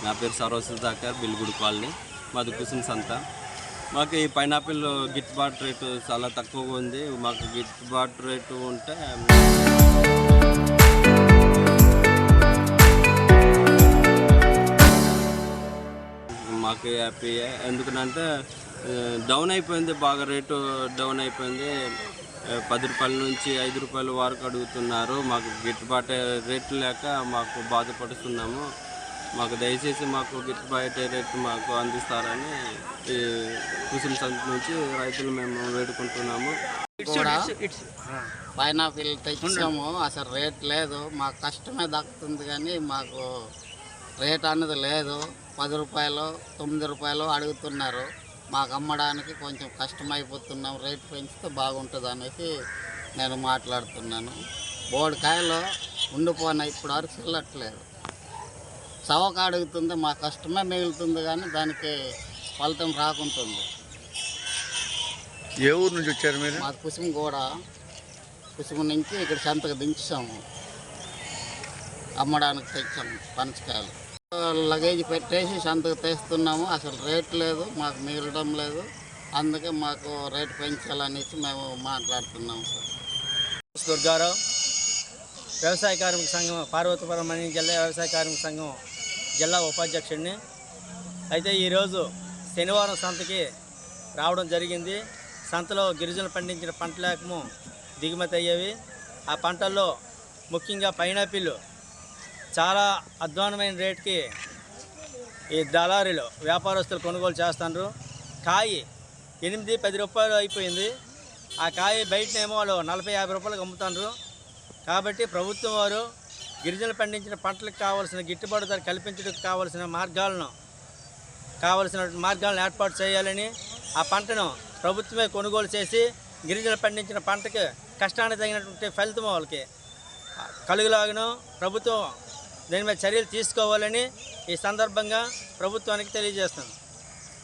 నా పేరు సరోజ్ సుధాకర్, బిల్గుడి కాలనీ, మాది కుసుమ్ సంత. మాకు ఈ పైనాపిల్ గిట్టుబాటు రేటు చాలా తక్కువగా ఉంది. మాకు గిట్టుబాటు రేటు ఉంటే మాకు హ్యాపీయే. ఎందుకంటే డౌన్ అయిపోయింది, బాగా రేటు డౌన్ అయిపోయింది. 10 రూపాయల నుంచి 5 రూపాయల వరకు అడుగుతున్నారు. మాకు గిట్టుబాటు రేటు లేక మాకు బాధపడుతున్నాము. మాకు దయచేసి మాకు గిట్టుబాటు రేటు మాకు అందిస్తారని ఈ కుసుమ్ సంత నుంచి రైతులు మేము వేడుకుంటున్నాము. పైనాపిల్ తెచ్చాము, అసలు రేట్ లేదు. మాకు కష్టమే దక్కుతుంది కానీ మాకు రేట్ అన్నది లేదు. 10 రూపాయలు 9 రూపాయలు అడుగుతున్నారు. మాకు అమ్మడానికి కొంచెం కష్టమైపోతున్నాం. రేటు పెంచితే బాగుంటుంది అనేసి నేను మాట్లాడుతున్నాను. బోడికాయలు ఉండిపోయినాయి, ఇప్పుడు వరకు వెళ్ళట్లేదు. సవక అడుగుతుంది, మా కష్టమే మిగులుతుంది కానీ దానికి ఫలితం రాకుంటుంది. ఏ ఊరు నుంచి వచ్చారు మీరు? మాది కుసుమ నుంచి ఇక్కడ సంతకు దించాము, అమ్మడానికి తెచ్చాము పనసకాయలు. లగేజ్ పెట్టేసి సంతకు తెస్తున్నాము. అసలు రేట్ లేదు, మాకు మిగలడం లేదు. అందుకే మాకు రేటు పెంచాలనేసి మేము మాట్లాడుతున్నాము సార్. దుర్గారావు, వ్యవసాయ కార్మిక సంఘం, పార్వతీపురం జిల్లా వ్యవసాయ కార్మిక సంఘం జిల్లా ఉపాధ్యక్షుడిని. అయితే ఈరోజు శనివారం సంతకి రావడం జరిగింది. సంతలో గిరిజనులు పండించిన పంటలేకము దిగుమతి అయ్యేవి. ఆ పంటల్లో ముఖ్యంగా పైనాపిల్ చాలా అధ్వానమైన రేటుకి ఈ దళారీలు వ్యాపారస్తులు కొనుగోలు చేస్తున్నారు. కాయ 8-10 రూపాయలు అయిపోయింది. ఆ కాయ బయటనేమో వాళ్ళు 40-50 రూపాయలకు అమ్ముతున్నారు. కాబట్టి ప్రభుత్వం వారు గిరిజనులు పండించిన పంటలకు కావాల్సిన గిట్టుబాటు ధర కల్పించడానికి కావాల్సిన మార్గాలను ఏర్పాటు చేయాలని, ఆ పంటను ప్రభుత్వమే కొనుగోలు చేసి గిరిజనులు పండించిన పంటకు కష్టానికి తగినటువంటి ఫలితం వాళ్ళకి కలుగులాగను ప్రభుత్వం దీని మీద చర్యలు తీసుకోవాలని ఈ సందర్భంగా ప్రభుత్వానికి తెలియజేస్తున్నాను.